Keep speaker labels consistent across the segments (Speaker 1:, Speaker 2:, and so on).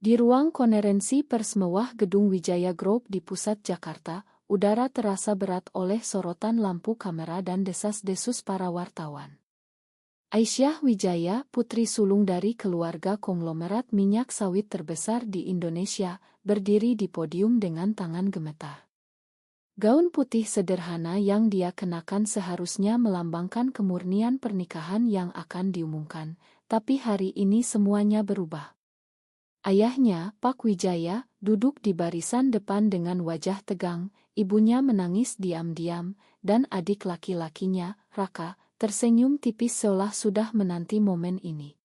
Speaker 1: Di ruang konferensi pers mewah Gedung Wijaya Group di pusat Jakarta, udara terasa berat oleh sorotan lampu kamera dan desas-desus para wartawan. Aisyah Wijaya, putri sulung dari keluarga konglomerat minyak sawit terbesar di Indonesia, berdiri di podium dengan tangan gemetar. Gaun putih sederhana yang dia kenakan seharusnya melambangkan kemurnian pernikahan yang akan diumumkan, tapi hari ini semuanya berubah. Ayahnya, Pak Wijaya, duduk di barisan depan dengan wajah tegang, ibunya menangis diam-diam, dan adik laki-lakinya, Raka, tersenyum tipis seolah sudah menanti momen ini.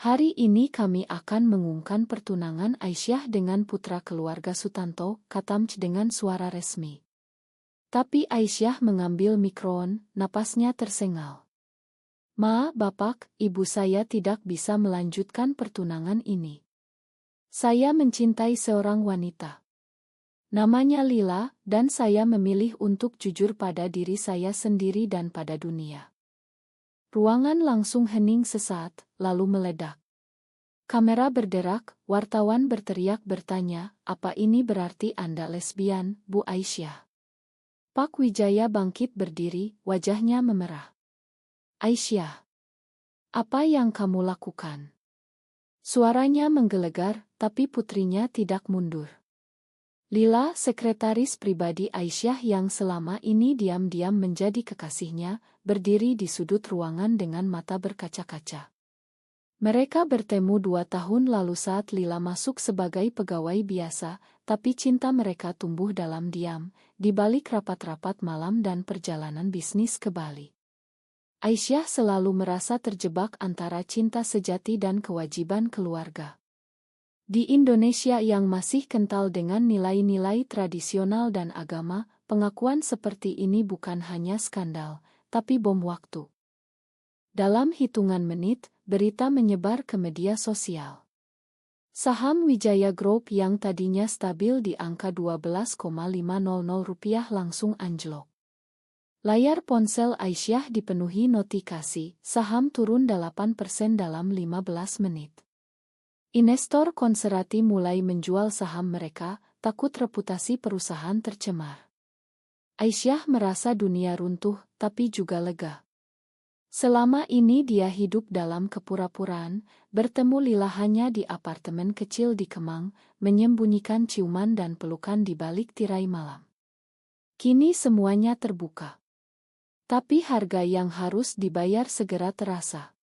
Speaker 1: Hari ini kami akan mengumumkan pertunangan Aisyah dengan putra keluarga Sutanto, kata Mch dengan suara resmi. Tapi Aisyah mengambil mikrofon, napasnya tersengal. Ma, Bapak, Ibu saya tidak bisa melanjutkan pertunangan ini. Saya mencintai seorang wanita. Namanya Lila, dan saya memilih untuk jujur pada diri saya sendiri dan pada dunia. Ruangan langsung hening sesaat, lalu meledak. Kamera berderak, wartawan berteriak bertanya, apa ini berarti Anda lesbian, Bu Aisyah? Pak Wijaya bangkit berdiri, wajahnya memerah. Aisyah, apa yang kamu lakukan? Suaranya menggelegar, tapi putrinya tidak mundur. Lila, sekretaris pribadi Aisyah yang selama ini diam-diam menjadi kekasihnya, berdiri di sudut ruangan dengan mata berkaca-kaca. Mereka bertemu 2 tahun lalu saat Lila masuk sebagai pegawai biasa, tapi cinta mereka tumbuh dalam diam, di balik rapat-rapat malam dan perjalanan bisnis ke Bali. Aisyah selalu merasa terjebak antara cinta sejati dan kewajiban keluarga. Di Indonesia yang masih kental dengan nilai-nilai tradisional dan agama, pengakuan seperti ini bukan hanya skandal, tapi bom waktu. Dalam hitungan menit, berita menyebar ke media sosial. Saham Wijaya Group yang tadinya stabil di angka Rp12,500 langsung anjlok. Layar ponsel Aisyah dipenuhi notifikasi, saham turun 8% dalam 15 menit. Investor konservatif mulai menjual saham mereka, takut reputasi perusahaan tercemar. Aisyah merasa dunia runtuh, tapi juga lega. Selama ini dia hidup dalam kepura-puraan, bertemu Lila hanya di apartemen kecil di Kemang, menyembunyikan ciuman dan pelukan di balik tirai malam. Kini semuanya terbuka. Tapi harga yang harus dibayar segera terasa.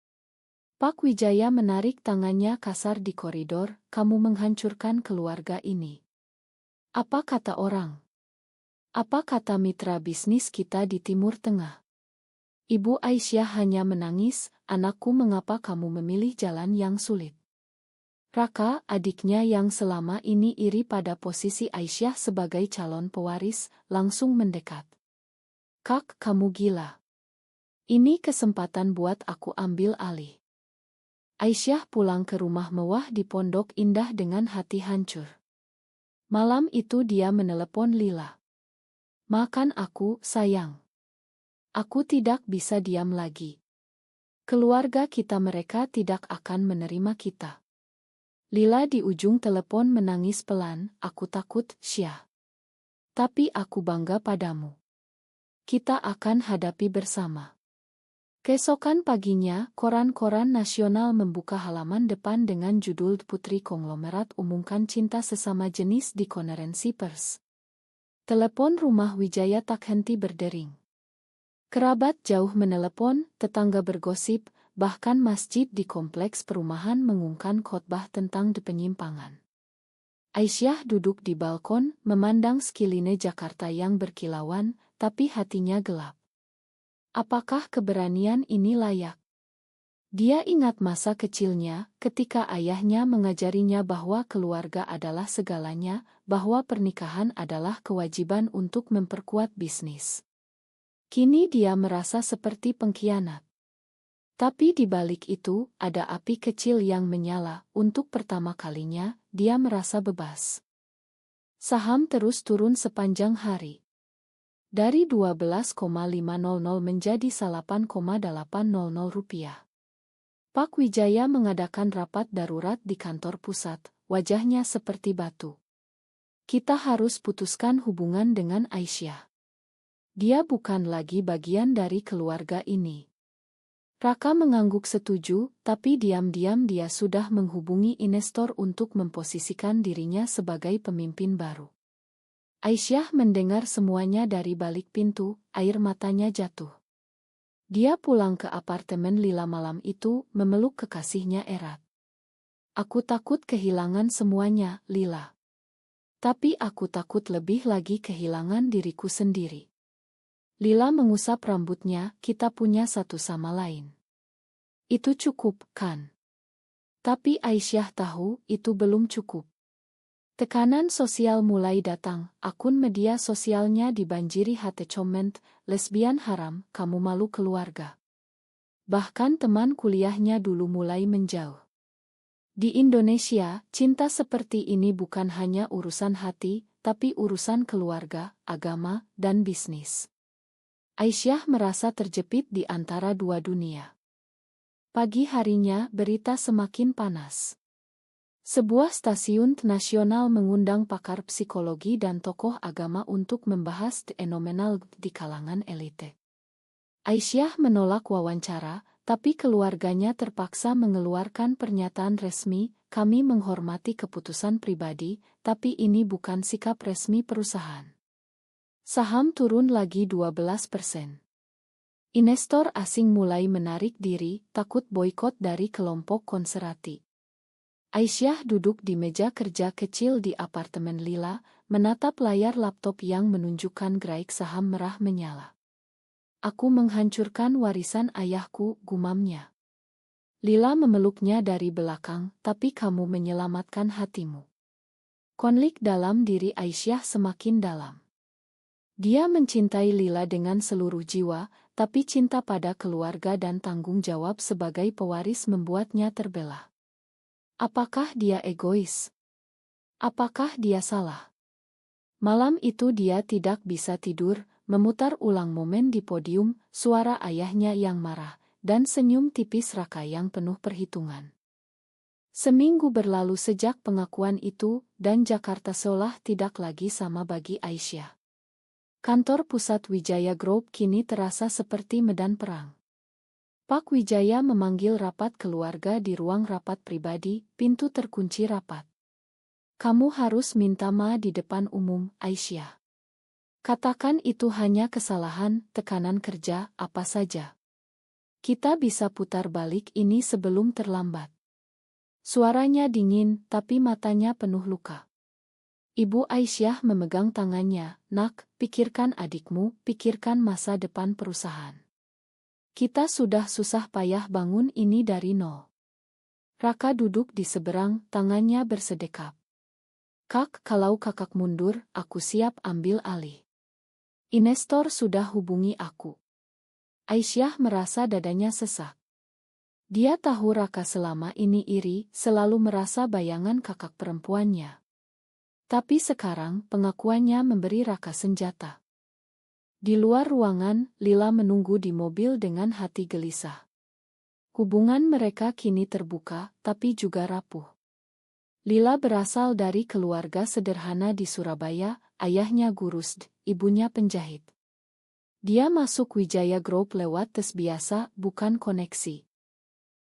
Speaker 1: Pak Wijaya menarik tangannya kasar di koridor, kamu menghancurkan keluarga ini. Apa kata orang? Apa kata mitra bisnis kita di Timur Tengah? Ibu Aisyah hanya menangis, anakku mengapa kamu memilih jalan yang sulit? Raka, adiknya yang selama ini iri pada posisi Aisyah sebagai calon pewaris, langsung mendekat. Kak, kamu gila. Ini kesempatan buat aku ambil alih. Aisyah pulang ke rumah mewah di Pondok Indah dengan hati hancur. Malam itu dia menelepon Lila. Makan aku, sayang. Aku tidak bisa diam lagi. Keluarga kita mereka tidak akan menerima kita. Lila di ujung telepon menangis pelan, aku takut, Syah. Tapi aku bangga padamu. Kita akan hadapi bersama. Keesokan paginya, koran-koran nasional membuka halaman depan dengan judul Putri Konglomerat Umumkan Cinta Sesama Jenis di Konferensi Pers. Telepon rumah Wijaya tak henti berdering. Kerabat jauh menelepon, tetangga bergosip, bahkan masjid di kompleks perumahan mengumumkan khotbah tentang penyimpangan. Aisyah duduk di balkon, memandang sekeliling Jakarta yang berkilauan, tapi hatinya gelap. Apakah keberanian ini layak? Dia ingat masa kecilnya, ketika ayahnya mengajarinya bahwa keluarga adalah segalanya, bahwa pernikahan adalah kewajiban untuk memperkuat bisnis. Kini dia merasa seperti pengkhianat. Tapi di balik itu, ada api kecil yang menyala. Untuk pertama kalinya, dia merasa bebas. Saham terus turun sepanjang hari. Dari Rp12,500 menjadi Rp8,800. Pak Wijaya mengadakan rapat darurat di kantor pusat, wajahnya seperti batu. Kita harus putuskan hubungan dengan Aisyah. Dia bukan lagi bagian dari keluarga ini. Raka mengangguk setuju, tapi diam-diam dia sudah menghubungi investor untuk memposisikan dirinya sebagai pemimpin baru. Aisyah mendengar semuanya dari balik pintu, air matanya jatuh. Dia pulang ke apartemen Lila malam itu, memeluk kekasihnya erat. Aku takut kehilangan semuanya, Lila. Tapi aku takut lebih lagi kehilangan diriku sendiri. Lila mengusap rambutnya, kita punya satu sama lain. Itu cukup, kan? Tapi Aisyah tahu, itu belum cukup. Tekanan sosial mulai datang, akun media sosialnya dibanjiri hate comment, lesbian haram, kamu malu keluarga. Bahkan teman kuliahnya dulu mulai menjauh. Di Indonesia, cinta seperti ini bukan hanya urusan hati, tapi urusan keluarga, agama, dan bisnis. Aisyah merasa terjepit di antara dua dunia. Pagi harinya, berita semakin panas. Sebuah stasiun nasional mengundang pakar psikologi dan tokoh agama untuk membahas fenomenal di kalangan elite. Aisyah menolak wawancara, tapi keluarganya terpaksa mengeluarkan pernyataan resmi, kami menghormati keputusan pribadi, tapi ini bukan sikap resmi perusahaan. Saham turun lagi 12%. Investor asing mulai menarik diri, takut boikot dari kelompok konservatif. Aisyah duduk di meja kerja kecil di apartemen Lila, menatap layar laptop yang menunjukkan graik saham merah menyala. Aku menghancurkan warisan ayahku, gumamnya. Lila memeluknya dari belakang, tapi kamu menyelamatkan hatimu. Konflik dalam diri Aisyah semakin dalam. Dia mencintai Lila dengan seluruh jiwa, tapi cinta pada keluarga dan tanggung jawab sebagai pewaris membuatnya terbelah. Apakah dia egois? Apakah dia salah? Malam itu dia tidak bisa tidur, memutar ulang momen di podium, suara ayahnya yang marah, dan senyum tipis Raka yang penuh perhitungan. Seminggu berlalu sejak pengakuan itu, dan Jakarta seolah tidak lagi sama bagi Aisyah. Kantor pusat Wijaya Group kini terasa seperti medan perang. Pak Wijaya memanggil rapat keluarga di ruang rapat pribadi, pintu terkunci rapat. Kamu harus minta maaf di depan umum, Aisyah. Katakan itu hanya kesalahan, tekanan kerja, apa saja. Kita bisa putar balik ini sebelum terlambat. Suaranya dingin, tapi matanya penuh luka. Ibu Aisyah memegang tangannya, nak, pikirkan adikmu, pikirkan masa depan perusahaan. Kita sudah susah payah bangun ini dari nol. Raka duduk di seberang, tangannya bersedekap. Kak, kalau kakak mundur, aku siap ambil alih. Investor sudah hubungi aku. Aisyah merasa dadanya sesak. Dia tahu Raka selama ini iri, selalu merasa bayangan kakak perempuannya. Tapi sekarang pengakuannya memberi Raka senjata. Di luar ruangan, Lila menunggu di mobil dengan hati gelisah. Hubungan mereka kini terbuka, tapi juga rapuh. Lila berasal dari keluarga sederhana di Surabaya, ayahnya gurus, ibunya penjahit. Dia masuk Wijaya Group lewat tes biasa, bukan koneksi.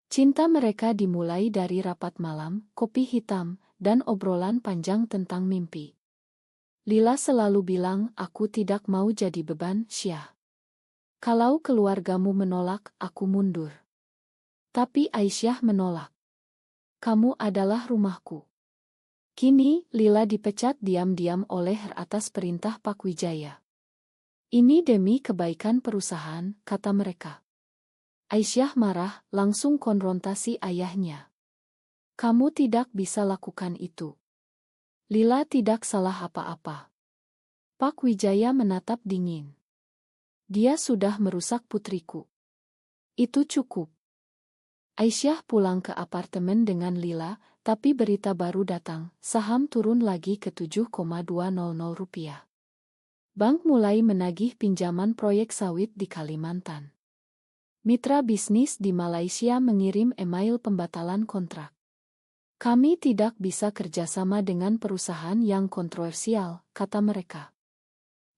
Speaker 1: Cinta mereka dimulai dari rapat malam, kopi hitam, dan obrolan panjang tentang mimpi. Lila selalu bilang, aku tidak mau jadi beban, Syah. Kalau keluargamu menolak, aku mundur. Tapi Aisyah menolak. Kamu adalah rumahku. Kini, Lila dipecat diam-diam oleh atas perintah Pak Wijaya. Ini demi kebaikan perusahaan, kata mereka. Aisyah marah, langsung konfrontasi ayahnya. Kamu tidak bisa lakukan itu. Lila tidak salah apa-apa. Pak Wijaya menatap dingin. Dia sudah merusak putriku. Itu cukup. Aisyah pulang ke apartemen dengan Lila, tapi berita baru datang, saham turun lagi ke 7,200 rupiah. Bank mulai menagih pinjaman proyek sawit di Kalimantan. Mitra bisnis di Malaysia mengirim email pembatalan kontrak. Kami tidak bisa kerjasama dengan perusahaan yang kontroversial, kata mereka.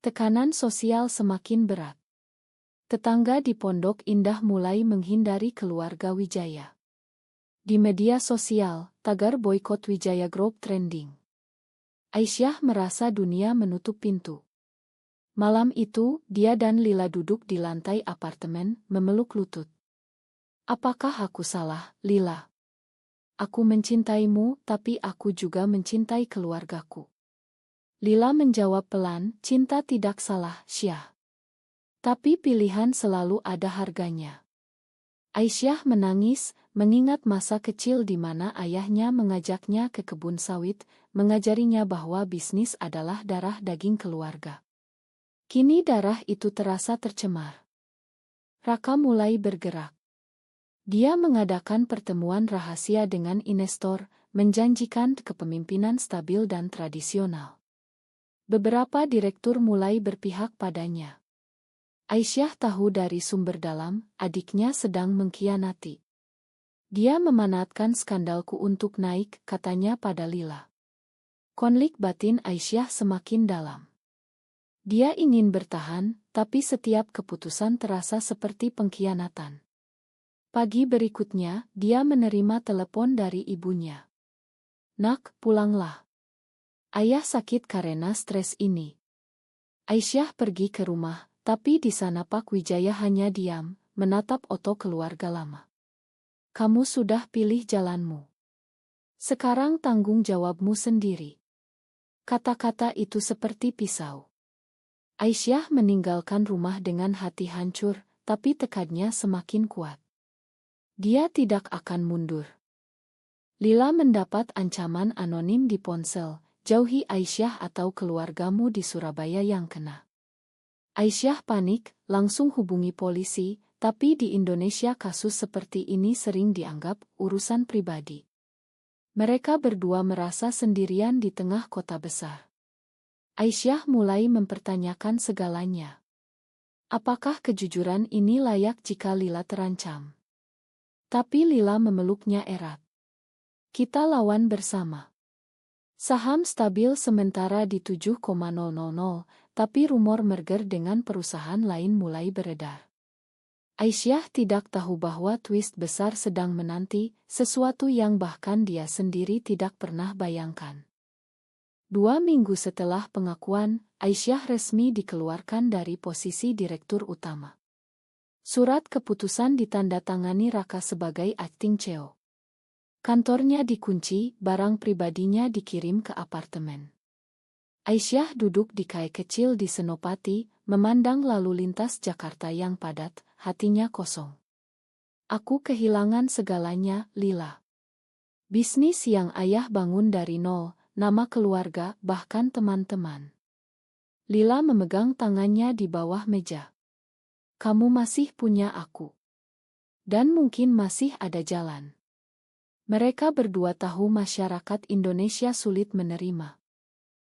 Speaker 1: Tekanan sosial semakin berat. Tetangga di Pondok Indah mulai menghindari keluarga Wijaya. Di media sosial, tagar boykot Wijaya Group trending. Aisyah merasa dunia menutup pintu. Malam itu, dia dan Lila duduk di lantai apartemen, memeluk lutut. Apakah aku salah, Lila? Aku mencintaimu, tapi aku juga mencintai keluargaku. Lila menjawab pelan, cinta tidak salah, Syah. Tapi pilihan selalu ada harganya. Aisyah menangis, mengingat masa kecil di mana ayahnya mengajaknya ke kebun sawit, mengajarinya bahwa bisnis adalah darah daging keluarga. Kini darah itu terasa tercemar. Raka mulai bergerak. Dia mengadakan pertemuan rahasia dengan investor, menjanjikan kepemimpinan stabil dan tradisional. Beberapa direktur mulai berpihak padanya. Aisyah tahu dari sumber dalam, adiknya sedang mengkhianati. Dia memanfaatkan skandalku untuk naik, katanya pada Lila. Konflik batin Aisyah semakin dalam. Dia ingin bertahan, tapi setiap keputusan terasa seperti pengkhianatan. Pagi berikutnya, dia menerima telepon dari ibunya. Nak, pulanglah. Ayah sakit karena stres ini. Aisyah pergi ke rumah, tapi di sana Pak Wijaya hanya diam, menatap foto keluarga lama. Kamu sudah pilih jalanmu. Sekarang tanggung jawabmu sendiri. Kata-kata itu seperti pisau. Aisyah meninggalkan rumah dengan hati hancur, tapi tekadnya semakin kuat. Dia tidak akan mundur. Lila mendapat ancaman anonim di ponsel, jauhi Aisyah atau keluargamu di Surabaya yang kena. Aisyah panik, langsung hubungi polisi, tapi di Indonesia kasus seperti ini sering dianggap urusan pribadi. Mereka berdua merasa sendirian di tengah kota besar. Aisyah mulai mempertanyakan segalanya. Apakah kejujuran ini layak jika Lila terancam? Tapi Lila memeluknya erat. Kita lawan bersama. Saham stabil sementara di 7,000, tapi rumor merger dengan perusahaan lain mulai beredar. Aisyah tidak tahu bahwa twist besar sedang menanti, sesuatu yang bahkan dia sendiri tidak pernah bayangkan. 2 minggu setelah pengakuan, Aisyah resmi dikeluarkan dari posisi direktur utama. Surat keputusan ditandatangani Raka sebagai acting CEO. Kantornya dikunci, barang pribadinya dikirim ke apartemen. Aisyah duduk di kai kecil di Senopati, memandang lalu lintas Jakarta yang padat, hatinya kosong. Aku kehilangan segalanya, Lila. Bisnis yang ayah bangun dari nol, nama keluarga, bahkan teman-teman. Lila memegang tangannya di bawah meja. Kamu masih punya aku. Dan mungkin masih ada jalan. Mereka berdua tahu masyarakat Indonesia sulit menerima.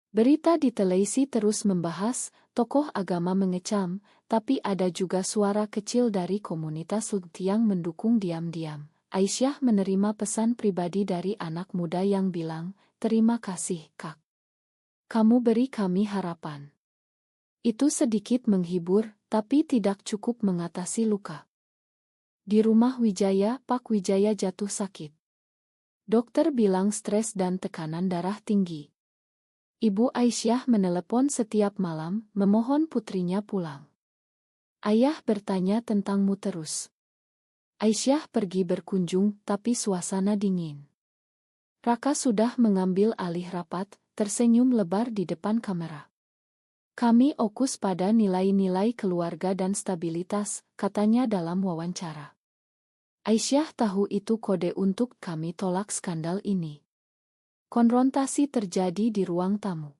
Speaker 1: Berita di televisi terus membahas, tokoh agama mengecam, tapi ada juga suara kecil dari komunitas yang mendukung diam-diam. Aisyah menerima pesan pribadi dari anak muda yang bilang, terima kasih, Kak. Kamu beri kami harapan. Itu sedikit menghibur, tapi tidak cukup mengatasi luka. Di rumah Wijaya, Pak Wijaya jatuh sakit. Dokter bilang stres dan tekanan darah tinggi. Ibu Aisyah menelepon setiap malam, memohon putrinya pulang. Ayah bertanya tentangmu terus. Aisyah pergi berkunjung, tapi suasana dingin. Raka sudah mengambil alih rapat, tersenyum lebar di depan kamera. Kami fokus pada nilai-nilai keluarga dan stabilitas, katanya dalam wawancara. Aisyah tahu itu kode untuk kami tolak skandal ini. Konfrontasi terjadi di ruang tamu.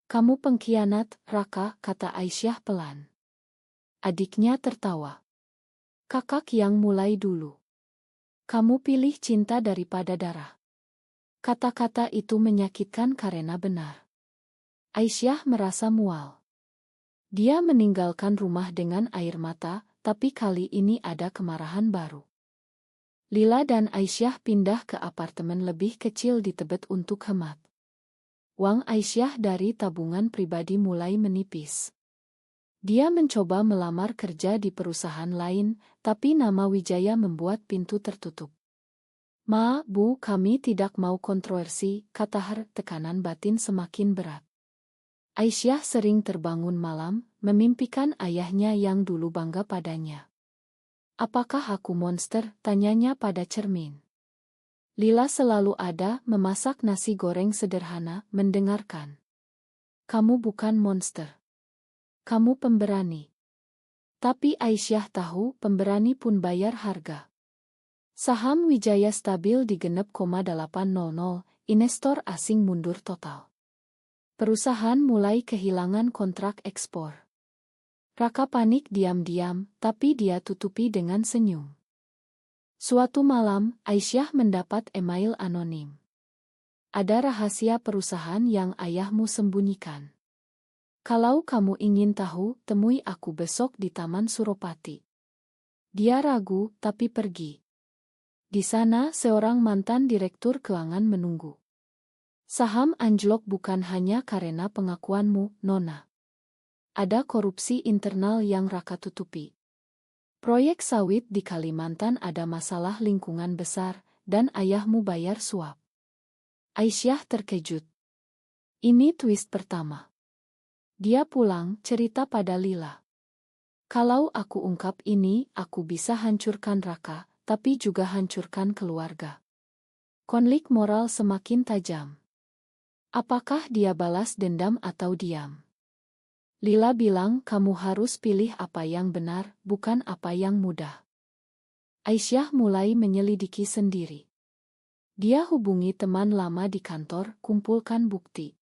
Speaker 1: Kamu pengkhianat, Raka, kata Aisyah pelan. Adiknya tertawa. Kakak yang mulai dulu. Kamu pilih cinta daripada darah. Kata-kata itu menyakitkan karena benar. Aisyah merasa mual. Dia meninggalkan rumah dengan air mata, tapi kali ini ada kemarahan baru. Lila dan Aisyah pindah ke apartemen lebih kecil di Tebet untuk hemat. Uang Aisyah dari tabungan pribadi mulai menipis. Dia mencoba melamar kerja di perusahaan lain, tapi nama Wijaya membuat pintu tertutup. "Ma, Bu, kami tidak mau kontroversi," kata Har, tekanan batin semakin berat. Aisyah sering terbangun malam, memimpikan ayahnya yang dulu bangga padanya. "Apakah aku monster?" tanyanya pada cermin. Lila selalu ada, memasak nasi goreng sederhana, mendengarkan. "Kamu bukan monster. Kamu pemberani." Tapi Aisyah tahu pemberani pun bayar harga. Saham Wijaya stabil di genep 800, investor asing mundur total. Perusahaan mulai kehilangan kontrak ekspor. Raka panik diam-diam, tapi dia tutupi dengan senyum. Suatu malam, Aisyah mendapat email anonim. "Ada rahasia perusahaan yang ayahmu sembunyikan. Kalau kamu ingin tahu, temui aku besok di Taman Suropati." Dia ragu, tapi pergi. Di sana seorang mantan direktur keuangan menunggu. "Saham anjlok bukan hanya karena pengakuanmu, Nona. Ada korupsi internal yang Raka tutupi. Proyek sawit di Kalimantan ada masalah lingkungan besar, dan ayahmu bayar suap." Aisyah terkejut. Ini twist pertama. Dia pulang, cerita pada Lila. "Kalau aku ungkap ini, aku bisa hancurkan Raka, tapi juga hancurkan keluarga." Konflik moral semakin tajam. Apakah dia balas dendam atau diam? Lila bilang, "Kamu harus pilih apa yang benar, bukan apa yang mudah." Aisyah mulai menyelidiki sendiri. Dia hubungi teman lama di kantor, kumpulkan bukti.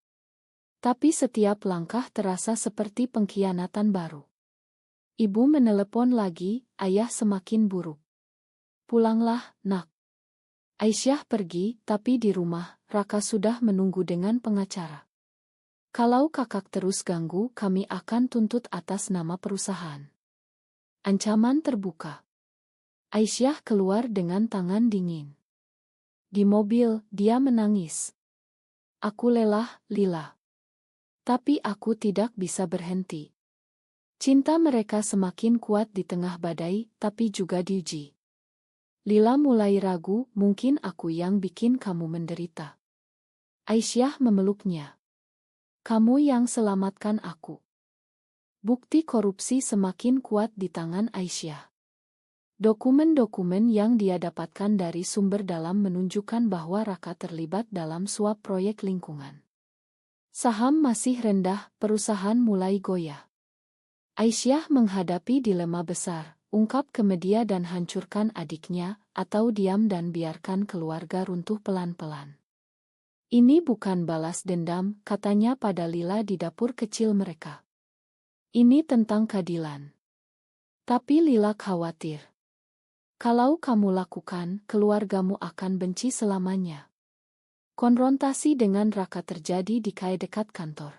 Speaker 1: Tapi setiap langkah terasa seperti pengkhianatan baru. Ibu menelepon lagi, ayah semakin buruk. "Pulanglah, Nak." Aisyah pergi, tapi di rumah, Raka sudah menunggu dengan pengacara. "Kalau kakak terus ganggu, kami akan tuntut atas nama perusahaan." Ancaman terbuka. Aisyah keluar dengan tangan dingin. Di mobil, dia menangis. "Aku lelah, Lila. Tapi aku tidak bisa berhenti." Cinta mereka semakin kuat di tengah badai, tapi juga diuji. Lila mulai ragu, "Mungkin aku yang bikin kamu menderita." Aisyah memeluknya. "Kamu yang selamatkan aku." Bukti korupsi semakin kuat di tangan Aisyah. Dokumen-dokumen yang dia dapatkan dari sumber dalam menunjukkan bahwa Raka terlibat dalam suap proyek lingkungan. Saham masih rendah, perusahaan mulai goyah. Aisyah menghadapi dilema besar, ungkap ke media dan hancurkan adiknya, atau diam dan biarkan keluarga runtuh pelan-pelan. "Ini bukan balas dendam," katanya pada Lila di dapur kecil mereka. "Ini tentang keadilan." Tapi Lila khawatir. "Kalau kamu lakukan, keluargamu akan benci selamanya." Konfrontasi dengan Raka terjadi di kai dekat kantor.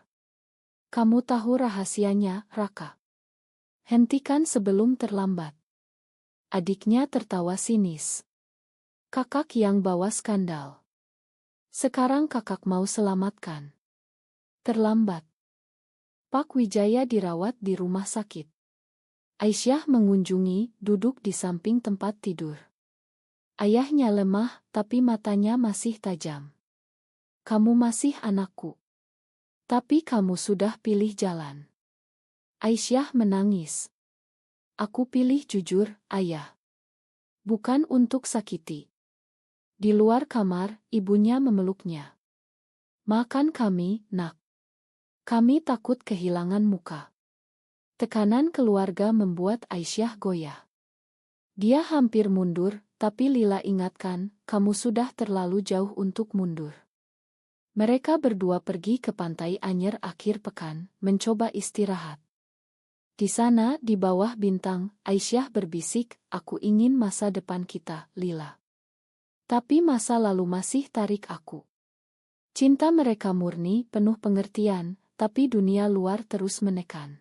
Speaker 1: "Kamu tahu rahasianya, Raka? Hentikan sebelum terlambat." Adiknya tertawa sinis. "Kakak yang bawa skandal. Sekarang kakak mau selamatkan." Terlambat. Pak Wijaya dirawat di rumah sakit. Aisyah mengunjungi, duduk di samping tempat tidur. Ayahnya lemah, tapi matanya masih tajam. "Kamu masih anakku. Tapi kamu sudah pilih jalan." Aisyah menangis. "Aku pilih jujur, Ayah. Bukan untuk sakiti." Di luar kamar, ibunya memeluknya. "Makan kami, Nak. Kami takut kehilangan muka." Tekanan keluarga membuat Aisyah goyah. Dia hampir mundur, tapi Lila ingatkan, "Kamu sudah terlalu jauh untuk mundur." Mereka berdua pergi ke Pantai Anyer akhir pekan, mencoba istirahat. Di sana, di bawah bintang, Aisyah berbisik, "Aku ingin masa depan kita, Lila. Tapi masa lalu masih tarik aku." Cinta mereka murni, penuh pengertian, tapi dunia luar terus menekan.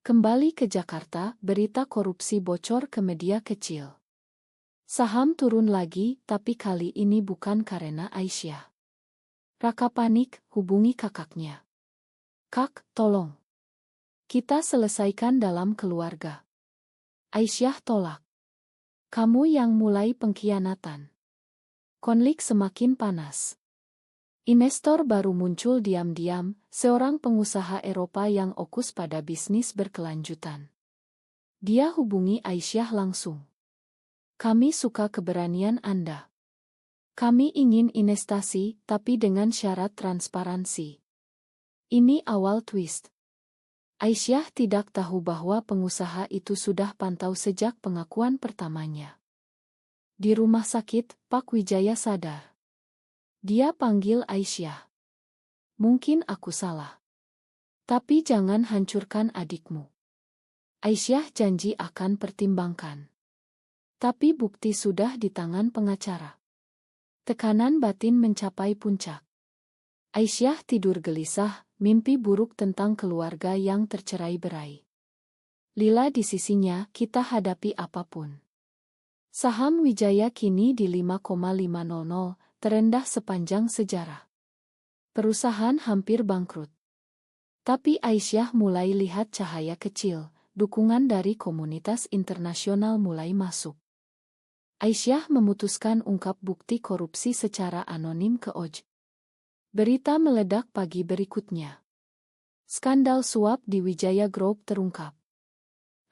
Speaker 1: Kembali ke Jakarta, berita korupsi bocor ke media kecil. Saham turun lagi, tapi kali ini bukan karena Aisyah. Raka panik, hubungi kakaknya. Kak, tolong. Kita selesaikan dalam keluarga. Aisyah tolak. Kamu yang mulai pengkhianatan. Konflik semakin panas. Investor baru muncul diam-diam, seorang pengusaha Eropa yang fokus pada bisnis berkelanjutan. Dia hubungi Aisyah langsung. Kami suka keberanian Anda. Kami ingin investasi, tapi dengan syarat transparansi. Ini awal twist. Aisyah tidak tahu bahwa pengusaha itu sudah pantau sejak pengakuan pertamanya. Di rumah sakit, Pak Wijaya sadar. Dia panggil Aisyah. Mungkin aku salah. Tapi jangan hancurkan adikmu. Aisyah janji akan pertimbangkan. Tapi bukti sudah di tangan pengacara. Tekanan batin mencapai puncak. Aisyah tidur gelisah, mimpi buruk tentang keluarga yang tercerai-berai. Lila di sisinya, kita hadapi apapun. Saham Wijaya kini di 5,500, terendah sepanjang sejarah. Perusahaan hampir bangkrut. Tapi Aisyah mulai lihat cahaya kecil, dukungan dari komunitas internasional mulai masuk. Aisyah memutuskan ungkap bukti korupsi secara anonim ke OJ. Berita meledak pagi berikutnya. Skandal suap di Wijaya Group terungkap.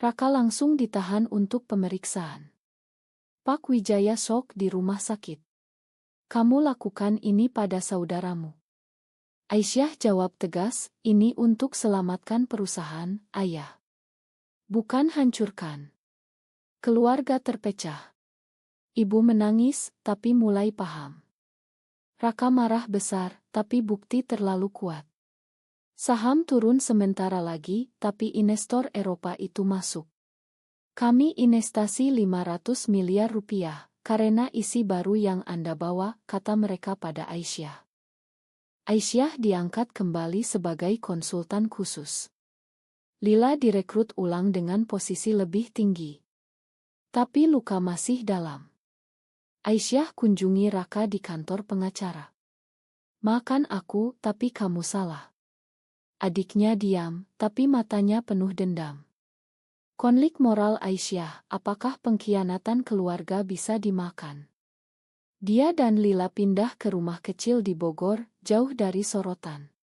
Speaker 1: Raka langsung ditahan untuk pemeriksaan. Pak Wijaya shock di rumah sakit. Kamu lakukan ini pada saudaramu. Aisyah jawab tegas, ini untuk selamatkan perusahaan, ayah. Bukan hancurkan. Keluarga terpecah. Ibu menangis, tapi mulai paham. Raka marah besar, tapi bukti terlalu kuat. Saham turun sementara lagi, tapi investor Eropa itu masuk. Kami investasi 500 miliar rupiah, karena isi baru yang Anda bawa, kata mereka pada Aisyah. Aisyah diangkat kembali sebagai konsultan khusus. Lila direkrut ulang dengan posisi lebih tinggi. Tapi luka masih dalam. Aisyah kunjungi Raka di kantor pengacara. Makan aku, tapi kamu salah. Adiknya diam, tapi matanya penuh dendam. Konflik moral Aisyah, apakah pengkhianatan keluarga bisa dimakan? Dia dan Lila pindah ke rumah kecil di Bogor, jauh dari sorotan.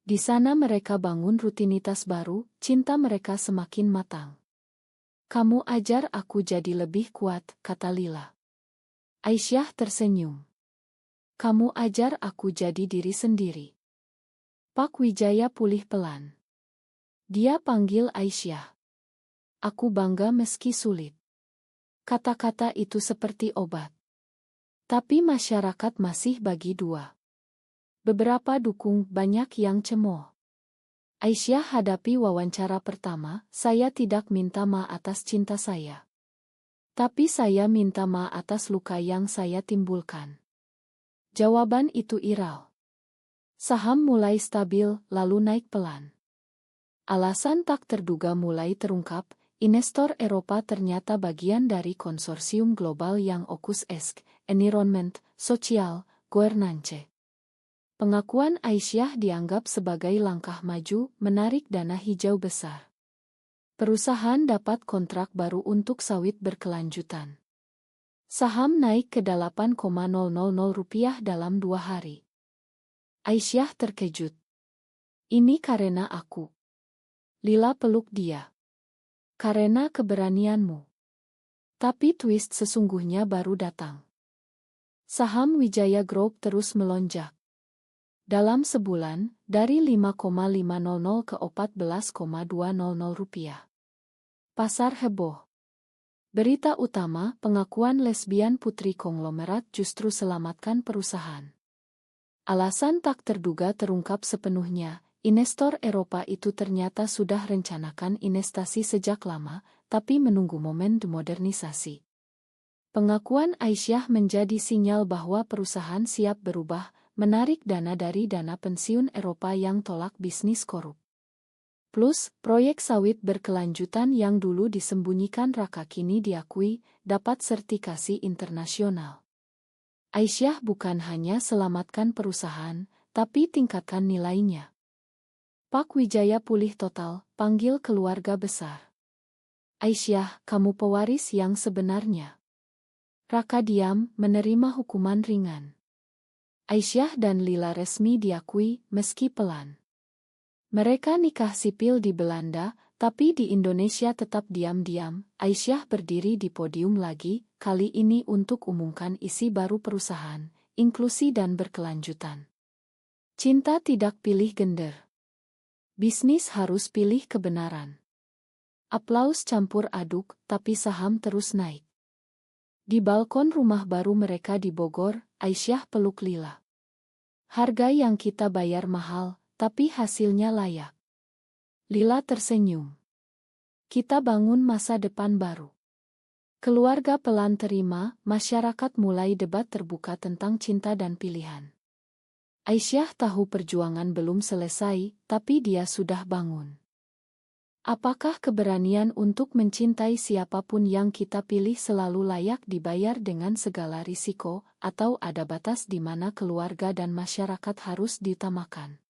Speaker 1: Di sana mereka bangun rutinitas baru, cinta mereka semakin matang. Kamu ajar aku jadi lebih kuat, kata Lila. Aisyah tersenyum. Kamu ajar aku jadi diri sendiri. Pak Wijaya pulih pelan. Dia panggil Aisyah. Aku bangga meski sulit. Kata-kata itu seperti obat. Tapi masyarakat masih bagi dua. Beberapa dukung, banyak yang cemooh. Aisyah hadapi wawancara pertama, saya tidak minta maaf atas cinta saya. Tapi saya minta maaf atas luka yang saya timbulkan. Jawaban itu viral. Saham mulai stabil, lalu naik pelan. Alasan tak terduga mulai terungkap, investor Eropa ternyata bagian dari konsorsium global yang fokus environment, sosial, governance. Pengakuan Aisyah dianggap sebagai langkah maju, menarik dana hijau besar. Perusahaan dapat kontrak baru untuk sawit berkelanjutan. Saham naik ke 8,000 rupiah dalam 2 hari. Aisyah terkejut. Ini karena aku. Lila peluk dia. Karena keberanianmu. Tapi twist sesungguhnya baru datang. Saham Wijaya Group terus melonjak. Dalam sebulan, dari 5,500 ke 14,200 rupiah. Pasar heboh. Berita utama, pengakuan lesbian putri konglomerat justru selamatkan perusahaan. Alasan tak terduga terungkap sepenuhnya, investor Eropa itu ternyata sudah rencanakan investasi sejak lama, tapi menunggu momen demodernisasi. Pengakuan Aisyah menjadi sinyal bahwa perusahaan siap berubah, menarik dana dari dana pensiun Eropa yang tolak bisnis korup. Plus, proyek sawit berkelanjutan yang dulu disembunyikan Raka kini diakui dapat sertifikasi internasional. Aisyah bukan hanya selamatkan perusahaan, tapi tingkatkan nilainya. Pak Wijaya pulih total, panggil keluarga besar. Aisyah, kamu pewaris yang sebenarnya. Raka diam, menerima hukuman ringan. Aisyah dan Lila resmi diakui, meski pelan. Mereka nikah sipil di Belanda, tapi di Indonesia tetap diam-diam. Aisyah berdiri di podium lagi, kali ini untuk umumkan isi baru perusahaan, inklusi dan berkelanjutan. Cinta tidak pilih gender. Bisnis harus pilih kebenaran. Aplaus campur aduk, tapi saham terus naik. Di balkon rumah baru mereka di Bogor, Aisyah peluk Lila. Harga yang kita bayar mahal, tapi hasilnya layak. Lila tersenyum. Kita bangun masa depan baru. Keluarga pelan terima, masyarakat mulai debat terbuka tentang cinta dan pilihan. Aisyah tahu perjuangan belum selesai, tapi dia sudah bangun. Apakah keberanian untuk mencintai siapapun yang kita pilih selalu layak dibayar dengan segala risiko, atau ada batas di mana keluarga dan masyarakat harus diutamakan?